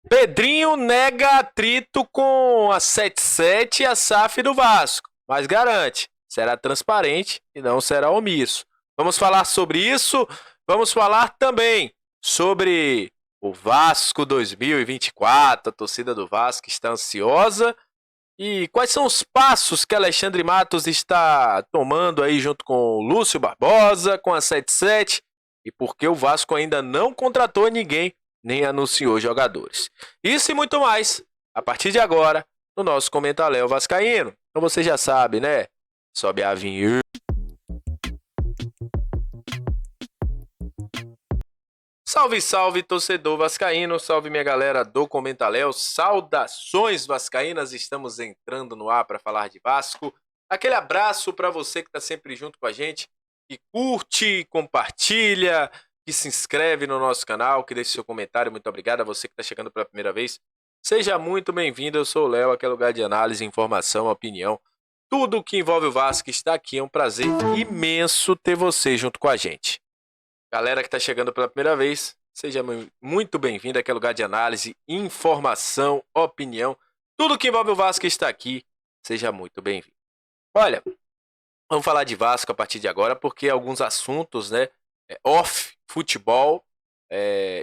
Pedrinho nega atrito com a 77 e a SAF do Vasco, mas garante, será transparente e não será omisso. Vamos falar sobre isso, vamos falar também sobre o Vasco 2024, a torcida do Vasco está ansiosa. E quais são os passos que Alexandre Matos está tomando aí junto com o Lúcio Barbosa, com a 77, e por que o Vasco ainda não contratou ninguém, nem anunciou jogadores. Isso e muito mais, a partir de agora, no nosso Comentário Vascaíno. Então você já sabe, né? Sobe a vinheta. Salve, salve, torcedor vascaíno, salve minha galera do Comentaléu, saudações vascaínas, estamos entrando no ar para falar de Vasco. Aquele abraço para você que está sempre junto com a gente, que curte, compartilha, que se inscreve no nosso canal, que deixa seu comentário, muito obrigado a você que está chegando pela primeira vez. Seja muito bem-vindo, eu sou o Léo, aqui é lugar de análise, informação, opinião. Tudo que envolve o Vasco está aqui, é um prazer imenso ter você junto com a gente. Galera que está chegando pela primeira vez, seja muito bem-vindo aqui é lugar de análise, informação, opinião. Tudo que envolve o Vasco está aqui, seja muito bem-vindo. Olha, vamos falar de Vasco a partir de agora, porque alguns assuntos, né, off futebol,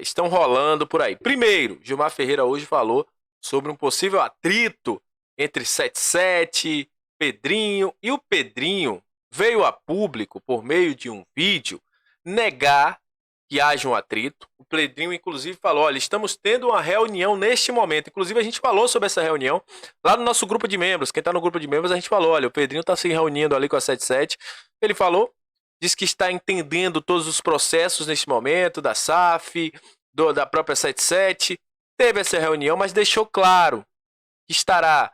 estão rolando por aí. Primeiro, Gilmar Ferreira hoje falou sobre um possível atrito entre 77, Pedrinho, e o Pedrinho veio a público por meio de um vídeo negar que haja um atrito. O Pedrinho, inclusive, falou, olha, estamos tendo uma reunião neste momento. Inclusive, a gente falou sobre essa reunião lá no nosso grupo de membros. Quem está no grupo de membros, a gente falou, olha, o Pedrinho está se reunindo ali com a 77. Ele falou, diz que está entendendo todos os processos neste momento, da SAF, da própria 77. Teve essa reunião, mas deixou claro que estará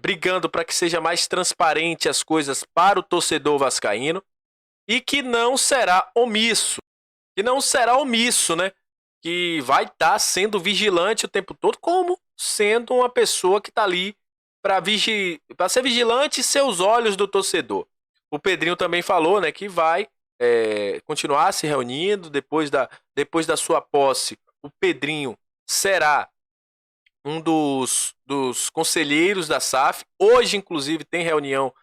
brigando para que seja mais transparente as coisas para o torcedor vascaíno. E que não será omisso. Que não será omisso, né? Que vai estar sendo vigilante o tempo todo, como sendo uma pessoa que está ali para ser vigilante e ser os olhos do torcedor. O Pedrinho também falou, né, que vai continuar se reunindo depois da sua posse. O Pedrinho será um dos conselheiros da SAF. Hoje, inclusive, tem reunião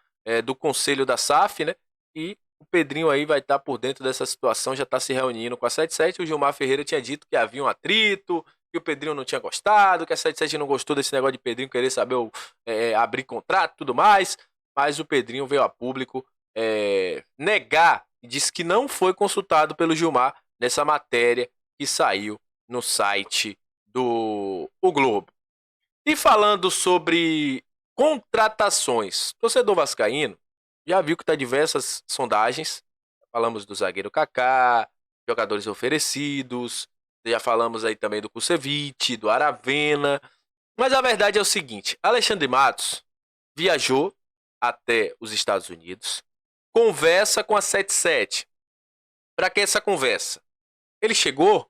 do conselho da SAF, né? E o Pedrinho aí vai estar por dentro dessa situação, já está se reunindo com a 77. O Gilmar Ferreira tinha dito que havia um atrito, que o Pedrinho não tinha gostado, que a 77 não gostou desse negócio de Pedrinho querer saber abrir contrato e tudo mais. Mas o Pedrinho veio a público negar e disse que não foi consultado pelo Gilmar nessa matéria que saiu no site do O Globo. E falando sobre contratações, torcedor vascaíno já viu que está diversas sondagens. Falamos do zagueiro Kaká, jogadores oferecidos. Já falamos aí também do Kusevich, do Aravena. Mas a verdade é o seguinte: Alexandre Matos viajou até os Estados Unidos, conversa com a 77. Para que essa conversa? Ele chegou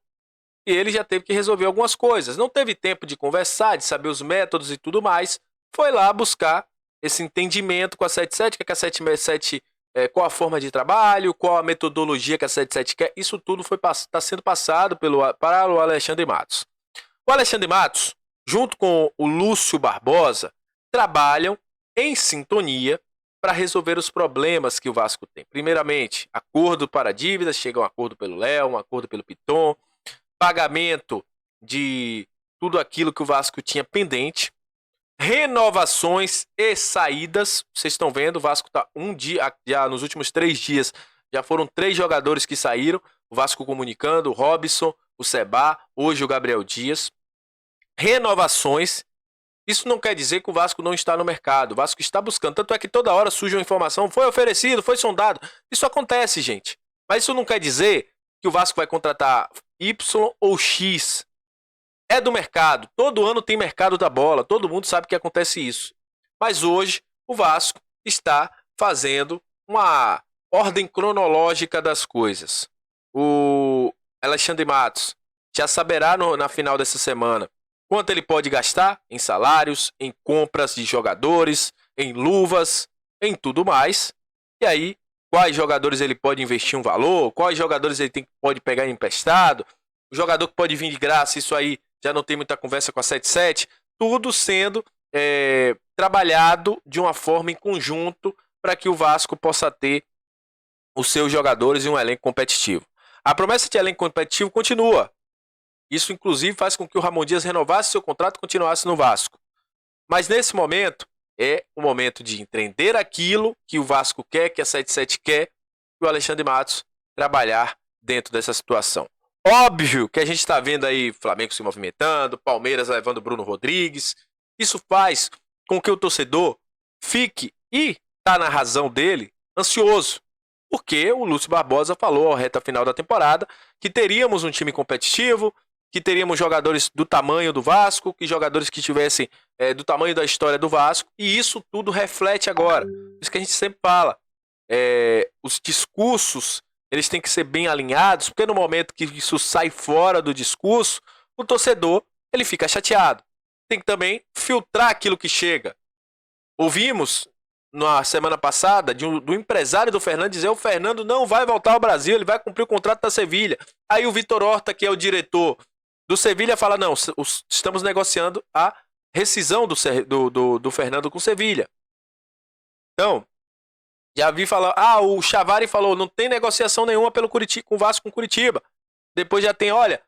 e ele já teve que resolver algumas coisas. Não teve tempo de conversar, de saber os métodos e tudo mais. Foi lá buscar esse entendimento com a 77, que a 77, qual a forma de trabalho, qual a metodologia que a 77 quer, isso tudo está sendo passado para o Alexandre Matos. O Alexandre Matos, junto com o Lúcio Barbosa, trabalham em sintonia para resolver os problemas que o Vasco tem. Primeiramente, acordo para dívidas, chega um acordo pelo Léo, um acordo pelo Piton, pagamento de tudo aquilo que o Vasco tinha pendente, renovações e saídas. Vocês estão vendo, o Vasco está já nos últimos 3 dias, já foram 3 jogadores que saíram, o Vasco comunicando, o Robson, o Seba, hoje o Gabriel Dias. Renovações, isso não quer dizer que o Vasco não está no mercado, o Vasco está buscando, tanto é que toda hora surge uma informação, foi oferecido, foi sondado, isso acontece, gente, mas isso não quer dizer que o Vasco vai contratar Y ou X. É do mercado, todo ano tem mercado da bola, todo mundo sabe que acontece isso. Mas hoje o Vasco está fazendo uma ordem cronológica das coisas. O Alexandre Matos já saberá na final dessa semana quanto ele pode gastar em salários, em compras de jogadores, em luvas, em tudo mais. E aí, quais jogadores ele pode investir um valor, quais jogadores ele pode pegar emprestado, o jogador que pode vir de graça, isso aí já não tem muita conversa com a 77, tudo sendo trabalhado de uma forma em conjunto para que o Vasco possa ter os seus jogadores e um elenco competitivo. A promessa de elenco competitivo continua. Isso, inclusive, faz com que o Ramon Dias renovasse seu contrato e continuasse no Vasco. Mas, nesse momento, é o momento de entender aquilo que o Vasco quer, que a 77 quer, e o Alexandre Matos trabalhar dentro dessa situação. Óbvio que a gente está vendo aí Flamengo se movimentando, Palmeiras levando Bruno Rodrigues. Isso faz com que o torcedor fique, e está na razão dele, ansioso. Porque o Lúcio Barbosa falou ao reta final da temporada que teríamos um time competitivo, que teríamos jogadores do tamanho do Vasco, que jogadores que tivessem do tamanho da história do Vasco, e isso tudo reflete agora. Isso que a gente sempre fala. Os discursos, eles têm que ser bem alinhados, porque no momento que isso sai fora do discurso, o torcedor, ele fica chateado. Tem que também filtrar aquilo que chega. Ouvimos na semana passada do empresário do Fernando dizer: o Fernando não vai voltar ao Brasil, ele vai cumprir o contrato da Sevilha. Aí o Vitor Horta, que é o diretor do Sevilha, fala: não, estamos negociando a rescisão do Fernando com o Sevilha. Então, já vi falar, o Chavari falou: não tem negociação nenhuma pelo com o Vasco com Curitiba. Depois já tem, olha,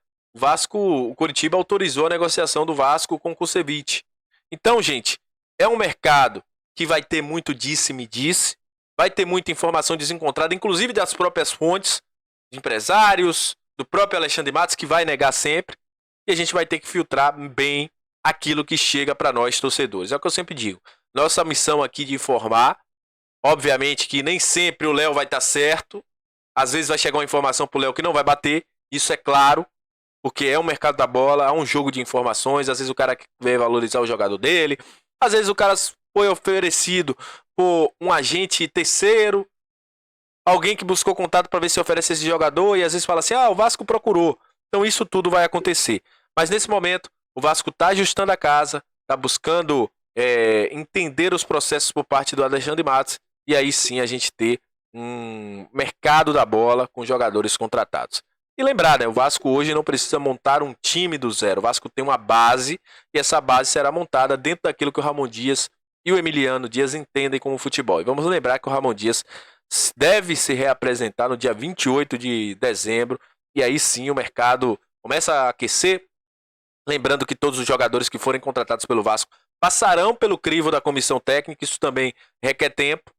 o Curitiba autorizou a negociação do Vasco com o Kusevich. Então, gente, é um mercado que vai ter muito disse-me-disse, vai ter muita informação desencontrada, inclusive das próprias fontes, de empresários, do próprio Alexandre Matos, que vai negar sempre, e a gente vai ter que filtrar bem aquilo que chega para nós, torcedores. É o que eu sempre digo. Nossa missão aqui de informar, obviamente que nem sempre o Léo vai estar certo, às vezes vai chegar uma informação pro Léo que não vai bater, isso é claro, porque é um mercado da bola, é um jogo de informações, às vezes o cara quer valorizar o jogador dele, às vezes o cara foi oferecido por um agente terceiro, alguém que buscou contato para ver se oferece esse jogador, e às vezes fala assim: o Vasco procurou. Então isso tudo vai acontecer. Mas nesse momento, o Vasco está ajustando a casa, está buscando entender os processos por parte do Alexandre Matos, e aí sim a gente ter um mercado da bola com jogadores contratados. E lembrar, né, o Vasco hoje não precisa montar um time do zero. O Vasco tem uma base, e essa base será montada dentro daquilo que o Ramon Dias e o Emiliano Dias entendem como futebol. E vamos lembrar que o Ramon Dias deve se reapresentar no dia 28 de dezembro, e aí sim o mercado começa a aquecer. Lembrando que todos os jogadores que forem contratados pelo Vasco passarão pelo crivo da comissão técnica, isso também requer tempo.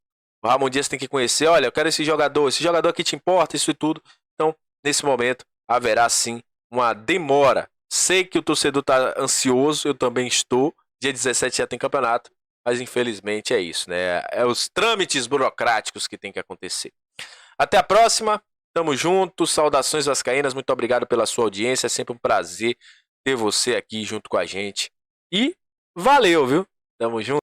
O Ramon Dias tem que conhecer: olha, eu quero esse jogador aqui te importa, isso e tudo. Então, nesse momento, haverá sim uma demora. Sei que o torcedor está ansioso, eu também estou. Dia 17 já tem campeonato, mas infelizmente é isso, né? É os trâmites burocráticos que tem que acontecer. Até a próxima, tamo junto, saudações vascaínas, muito obrigado pela sua audiência, é sempre um prazer ter você aqui junto com a gente. E valeu, viu? Tamo junto.